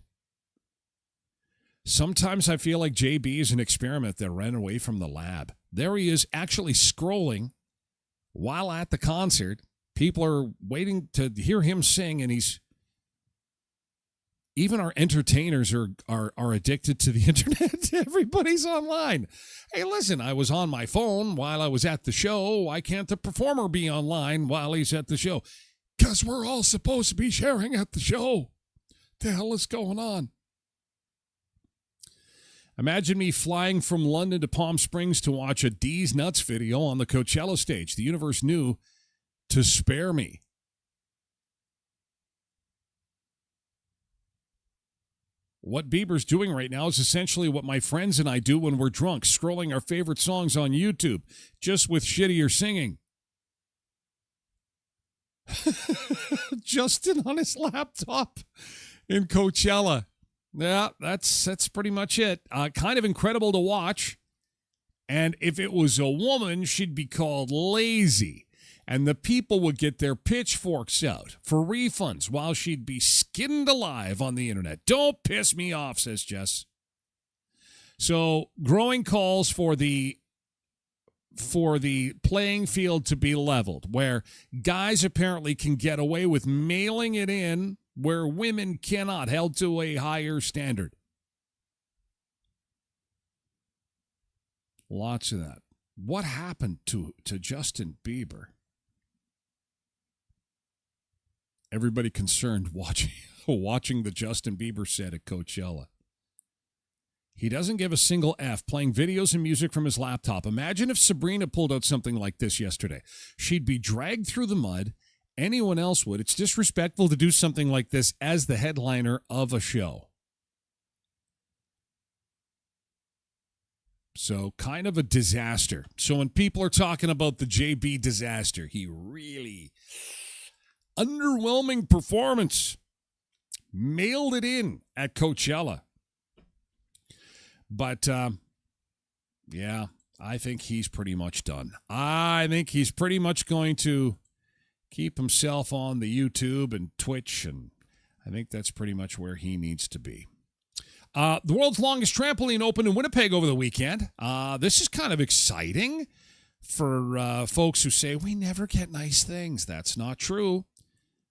Sometimes I feel like JB is an experiment that ran away from the lab. There he is actually scrolling while at the concert. People are waiting to hear him sing, and even our entertainers are addicted to the internet. Everybody's online. Hey, listen, I was on my phone while I was at the show. Why can't the performer be online while he's at the show? Because we're all supposed to be sharing at the show. The hell is going on? Imagine me flying from London to Palm Springs to watch a D's Nuts video on the Coachella stage. The universe knew to spare me. What Bieber's doing right now is essentially what my friends and I do when we're drunk, scrolling our favorite songs on YouTube, just with shittier singing. Justin on his laptop in Coachella. Yeah, that's pretty much it. Kind of incredible to watch. And if it was a woman, she'd be called lazy. And the people would get their pitchforks out for refunds while she'd be skinned alive on the internet. Don't piss me off, says Jess. So, growing calls for the playing field to be leveled, where guys apparently can get away with mailing it in where women cannot, held to a higher standard. Lots of that. What happened to Justin Bieber? Everybody concerned watching the Justin Bieber set at Coachella. He doesn't give a single F, playing videos and music from his laptop. Imagine if Sabrina pulled out something like this yesterday. She'd be dragged through the mud. Anyone else would. It's disrespectful to do something like this as the headliner of a show. So kind of a disaster. So when people are talking about the JB disaster, he really underwhelming performance. Mailed it in at Coachella. But, yeah, I think he's pretty much done. I think he's pretty much going to keep himself on the YouTube and Twitch, and I think that's pretty much where he needs to be. The world's longest trampoline opened in Winnipeg over the weekend. This is kind of exciting for folks who say, we never get nice things. That's not true.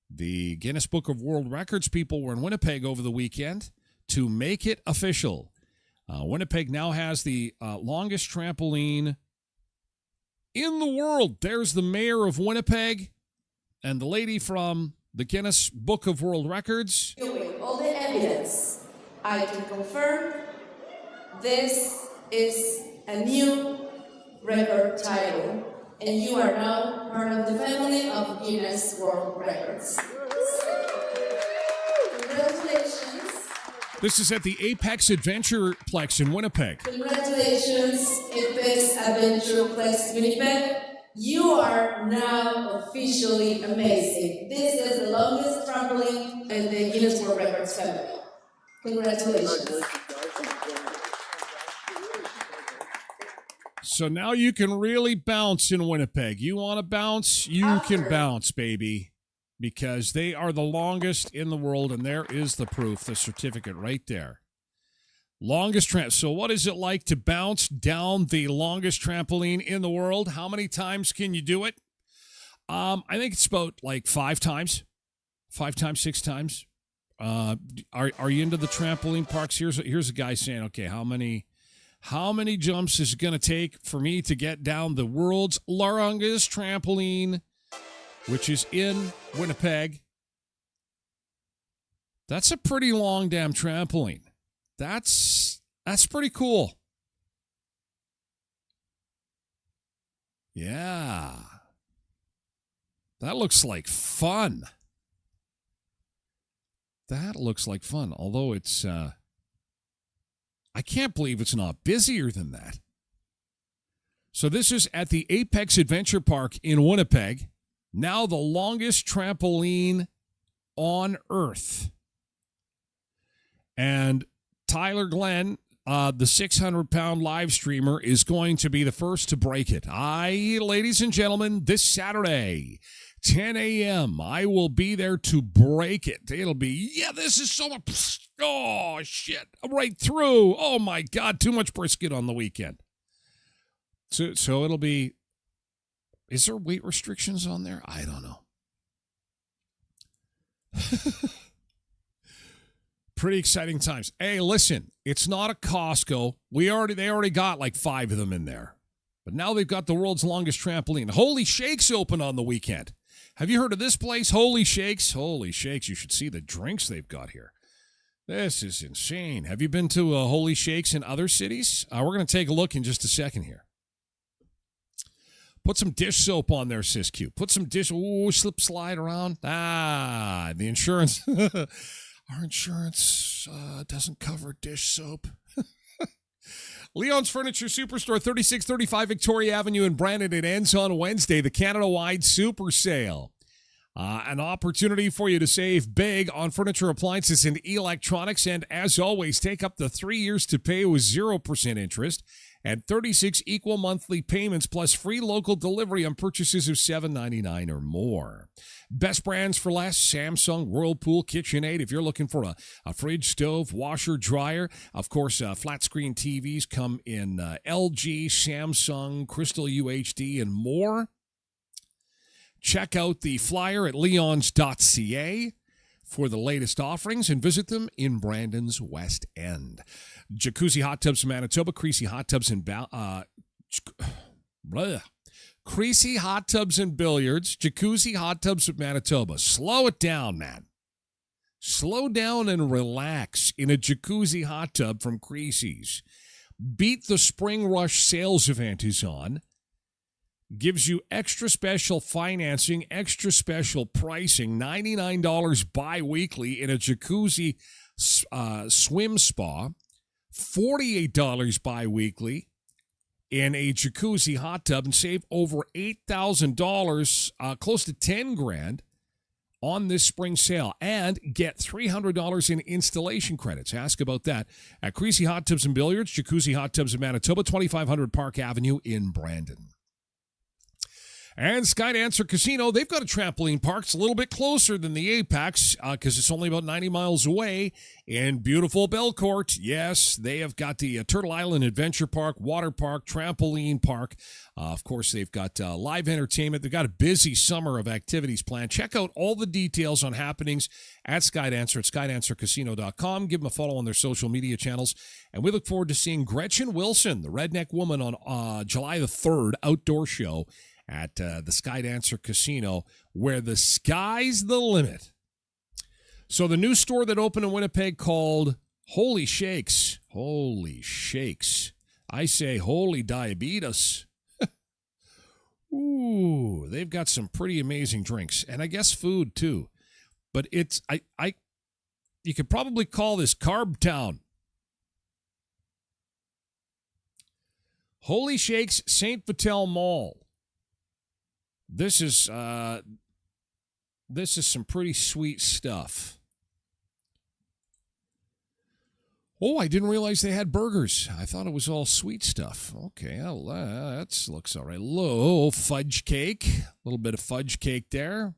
The Guinness Book of World Records people were in Winnipeg over the weekend to make it official. Winnipeg now has the longest trampoline in the world. There's the mayor of Winnipeg and the lady from the Guinness Book of World Records. With all the evidence, I can confirm this is a new record title, and you are now part of the family of Guinness World Records. Congratulations. This is at the Apex Adventure Plex in Winnipeg. Congratulations, Apex Adventure Plex Winnipeg. You are now officially amazing. This is the longest trampoline in the Guinness World Records family. Congratulations. So now you can really bounce in Winnipeg. You want to bounce? You can bounce, baby. Because they are the longest in the world, and there is the proof, the certificate right there. Longest So what is it like to bounce down the longest trampoline in the world? How many times can you do it? I think it's about like 5 times. 5 times, 6 times. Are you into the trampoline parks? Here's a guy saying, okay, how many jumps is it going to take for me to get down the world's longest trampoline, which is in Winnipeg? That's a pretty long damn trampoline. That's pretty cool. Yeah. That looks like fun. Although it's, I can't believe it's not busier than that. So this is at the Apex Adventure Park in Winnipeg. Now the longest trampoline on Earth. And Tyler Glen, the 600-pound live streamer, is going to be the first to break it. Ladies and gentlemen, this Saturday, 10 a.m., I will be there to break it. It'll be, this is so much, oh, shit, right through. Oh, my God, too much brisket on the weekend. So it'll be, is there weight restrictions on there? I don't know. Pretty exciting times. Hey, listen, it's not a Costco. They already got like 5 of them in there. But now they've got the world's longest trampoline. Holy Shakes open on the weekend. Have you heard of this place, Holy Shakes? Holy Shakes, you should see the drinks they've got here. This is insane. Have you been to Holy Shakes in other cities? We're going to take a look in just a second here. Put some dish soap on there, Sis Q. Put some slip slide around. The insurance. Our insurance doesn't cover dish soap. Leon's Furniture Superstore, 3635 Victoria Avenue in Brandon. It ends on Wednesday, the Canada-wide Super Sale. An opportunity for you to save big on furniture, appliances, and electronics. And as always, take up to 3 years to pay with 0% interest and 36 equal monthly payments plus free local delivery on purchases of $7.99 or more. Best brands for less: Samsung, Whirlpool, KitchenAid. If you're looking for a fridge, stove, washer, dryer, of course, flat screen TVs come in LG, Samsung, Crystal UHD, and more. Check out the flyer at leons.ca for the latest offerings and visit them in Brandon's West End. Jacuzzi Hot Tubs in Manitoba, Creasy Hot Tubs in Creasy Hot Tubs and Billiards, Jacuzzi Hot Tubs of Manitoba. Slow it down, man. Slow down and relax in a jacuzzi hot tub from Creasy's. Beat the Spring Rush sales event is on. Gives you extra special financing, extra special pricing, $99 bi-weekly in a jacuzzi swim spa, $48 bi-weekly in a jacuzzi hot tub, and save over $8,000, close to $10,000 on this spring sale, and get $300 in installation credits. Ask about that at Creasy Hot Tubs and Billiards, Jacuzzi Hot Tubs in Manitoba, 2500 Park Avenue in Brandon. And Skydancer Casino, they've got a trampoline park. It's a little bit closer than the Apex because it's only about 90 miles away in beautiful Belcourt. Yes, they have got the Turtle Island Adventure Park, Water Park, Trampoline Park. Of course, they've got live entertainment. They've got a busy summer of activities planned. Check out all the details on happenings at Skydancer at skydancercasino.com. Give them a follow on their social media channels. And we look forward to seeing Gretchen Wilson, the Redneck Woman, on July the 3rd, outdoor show at the Skydancer Casino, where the sky's the limit. So the new store that opened in Winnipeg called Holy Shakes. Holy Shakes. I say holy diabetes. Ooh, they've got some pretty amazing drinks, and I guess food too. But it's you could probably call this Carb Town. Holy Shakes, St. Vital Mall. This is some pretty sweet stuff. Oh, I didn't realize they had burgers. I thought it was all sweet stuff. Okay, well, that looks all right. Low fudge cake. A little bit of fudge cake there.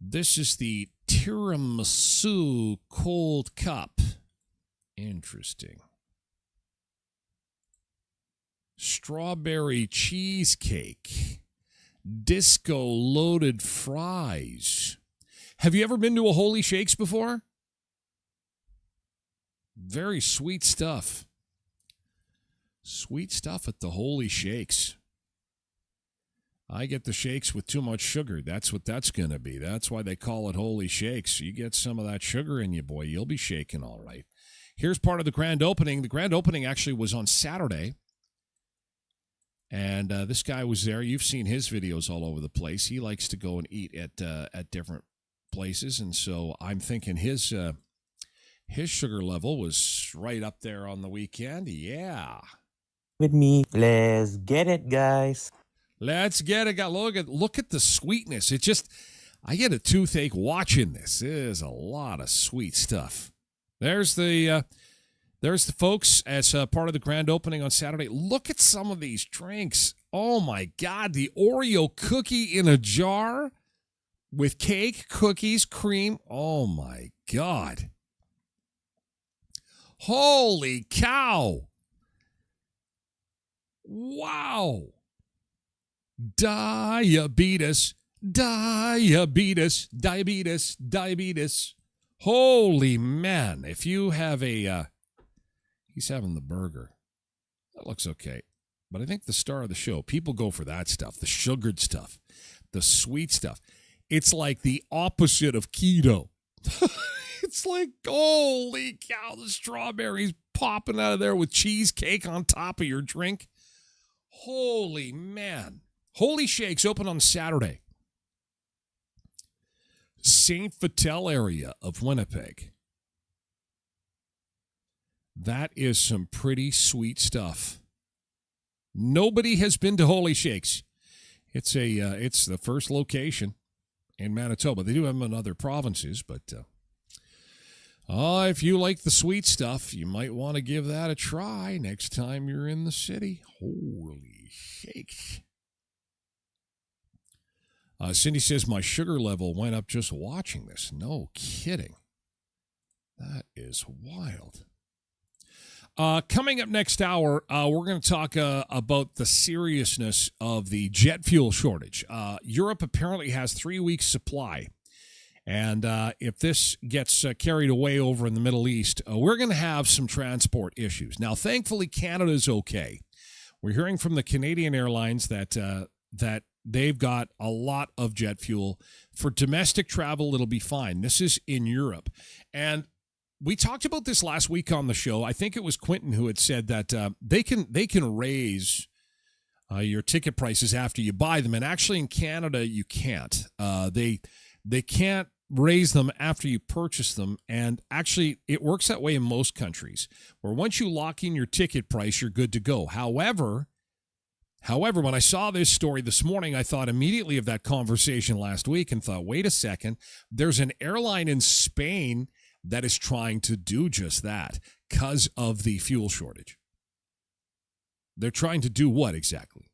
This is the tiramisu cold cup. Interesting. Strawberry cheesecake, disco loaded fries. Have you ever been to a Holy Shakes before? Very sweet stuff. Sweet stuff at the Holy Shakes. I get the shakes with too much sugar. That's what that's going to be. That's why they call it Holy Shakes. You get some of that sugar in you, boy, you'll be shaking all right. Here's part of the grand opening. The grand opening actually was on Saturday. And this guy was there. You've seen his videos all over the place. He likes to go and eat at different places, and so I'm thinking his sugar level was right up there on the weekend. Yeah. With me, let's get it, guys. Let's get it. Look at the sweetness. It just, I get a toothache watching this. There's a lot of sweet stuff. There's the folks as part of the grand opening on Saturday. Look at some of these drinks. Oh, my God. The Oreo cookie in a jar with cake, cookies, cream. Oh, my God. Holy cow. Wow. Diabetes. Holy man. If you have a... He's having the burger. That looks okay. But I think the star of the show, people go for that stuff, the sugared stuff, the sweet stuff. It's like the opposite of keto. It's like, holy cow, the strawberries popping out of there with cheesecake on top of your drink. Holy man. Holy Shakes open on Saturday. St. Vital area of Winnipeg. That is some pretty sweet stuff. Nobody has been to Holy Shakes. It's the first location in Manitoba. They do have them in other provinces, but if you like the sweet stuff, you might want to give that a try next time you're in the city. Holy Shakes. Cindy says, my sugar level went up just watching this. No kidding. That is wild. Coming up next hour, we're going to talk about the seriousness of the jet fuel shortage. Europe apparently has 3 weeks supply. And if this gets carried away over in the Middle East, we're going to have some transport issues. Now, thankfully, Canada's okay. We're hearing from the Canadian Airlines that They've got a lot of jet fuel. For domestic travel, it'll be fine. This is in Europe. And we talked about this last week on the show. I think it was Quentin who had said that they can raise your ticket prices after you buy them. And actually in Canada, you can't. They can't raise them after you purchase them. And actually, it works that way in most countries, where once you lock in your ticket price, you're good to go. However, when I saw this story this morning, I thought immediately of that conversation last week and thought, wait a second, there's an airline in Spain that is trying to do just that because of the fuel shortage. They're trying to do what exactly?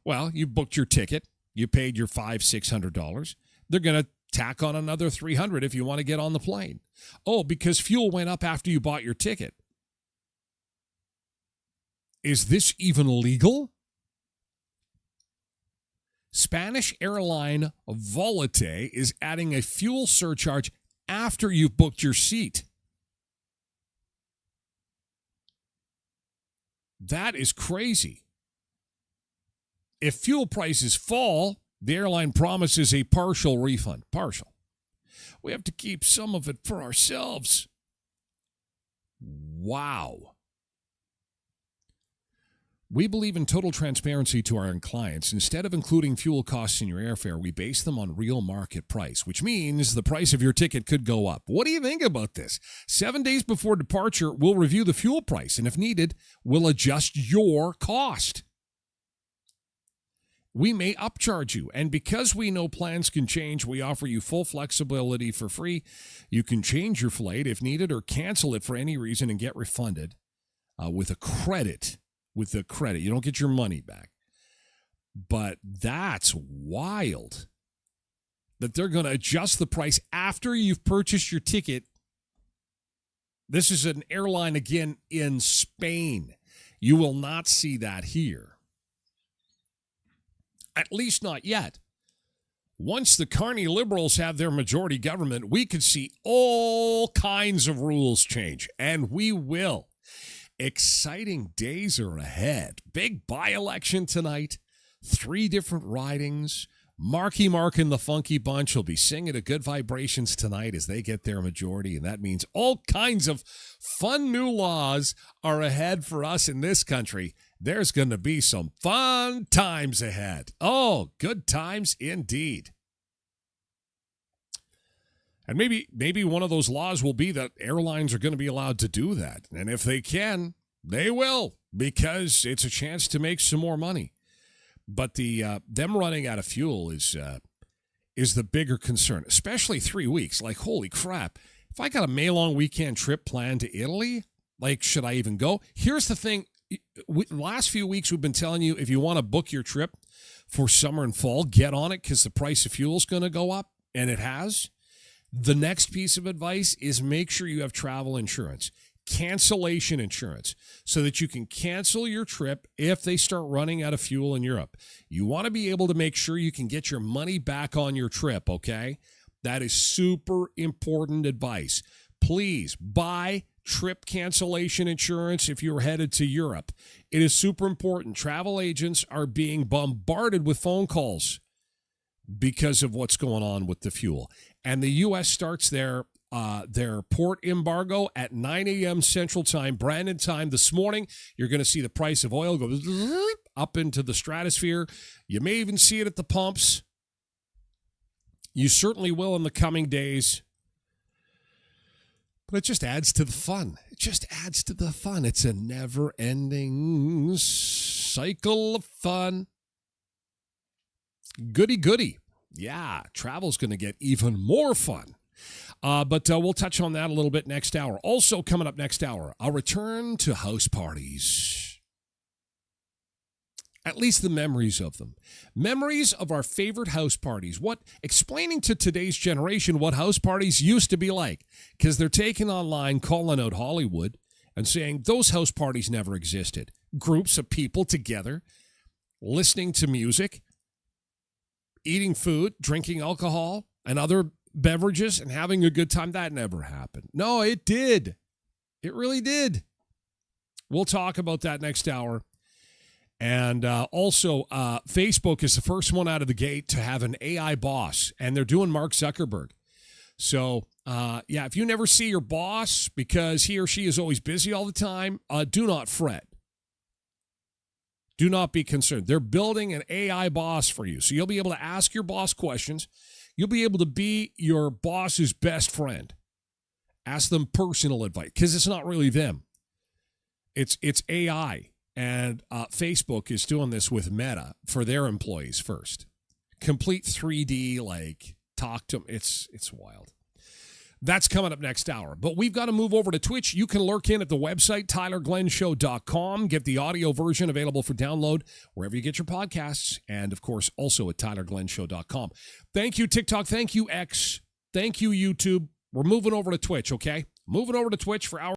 Well, you booked your ticket. You paid your $500-$600. They're going to tack on another $300 if you want to get on the plane. Oh, because fuel went up after you bought your ticket. Is this even legal? Spanish airline Volate is adding a fuel surcharge after you've booked your seat. That is crazy. If fuel prices fall, the airline promises a partial refund. Partial. We have to keep some of it for ourselves. Wow. We believe in total transparency to our clients. Instead of including fuel costs in your airfare, we base them on real market price, which means the price of your ticket could go up. What do you think about this? 7 days before departure, we'll review the fuel price, and if needed, we'll adjust your cost. We may upcharge you, and because we know plans can change, we offer you full flexibility for free. You can change your flight if needed or cancel it for any reason and get refunded with a credit. With the credit. You don't get your money back. But that's wild that they're going to adjust the price after you've purchased your ticket. This is an airline, again, in Spain. You will not see that here. At least not yet. Once the carny liberals have their majority government, we could see all kinds of rules change, and we will. Exciting days are ahead. Big by-election tonight. 3 different ridings. Marky Mark and the Funky Bunch will be singing at Good Vibrations tonight as they get their majority, and that means all kinds of fun new laws are ahead for us in this country. There's going to be some fun times ahead. Oh, good times indeed. And maybe one of those laws will be that airlines are going to be allowed to do that. And if they can, they will, because it's a chance to make some more money. But them running out of fuel is the bigger concern, especially 3 weeks. Like, holy crap. If I got a May-long weekend trip planned to Italy, like, should I even go? Here's the thing. Last few weeks, we've been telling you, if you want to book your trip for summer and fall, get on it because the price of fuel is going to go up, and it has. The next piece of advice is make sure you have travel insurance, cancellation insurance, so that you can cancel your trip if they start running out of fuel in Europe. You want to be able to make sure you can get your money back on your trip, okay? That is super important advice. Please buy trip cancellation insurance if you're headed to Europe. It is super important. Travel agents are being bombarded with phone calls because of what's going on with the fuel. And the U.S. starts their port embargo at 9 a.m. Central Time, Brandon time this morning. You're going to see the price of oil go up into the stratosphere. You may even see it at the pumps. You certainly will in the coming days. But it just adds to the fun. It just adds to the fun. It's a never-ending cycle of fun. Goody. Yeah, travel's going to get even more fun. But we'll touch on that a little bit next hour. Also coming up next hour, a return to house parties. At least the memories of them. Memories of our favorite house parties. Explaining to today's generation what house parties used to be like. Because they're taking online, calling out Hollywood, and saying those house parties never existed. Groups of people together, listening to music, eating food, drinking alcohol and other beverages, and having a good time. That never happened. No, it did. It really did. We'll talk about that next hour. And also, Facebook is the first one out of the gate to have an AI boss, and they're doing Mark Zuckerberg. So, if you never see your boss because he or she is always busy all the time, do not fret. Do not be concerned. They're building an AI boss for you. So you'll be able to ask your boss questions. You'll be able to be your boss's best friend. Ask them personal advice because it's not really them. It's AI. And Facebook is doing this with Meta for their employees first. Complete 3D, talk to them. It's wild. That's coming up next hour. But we've got to move over to Twitch. You can lurk in at the website, TylerGlenShow.com. Get the audio version available for download wherever you get your podcasts. And, of course, also at TylerGlenShow.com. Thank you, TikTok. Thank you, X. Thank you, YouTube. We're moving over to Twitch, okay? Moving over to Twitch for our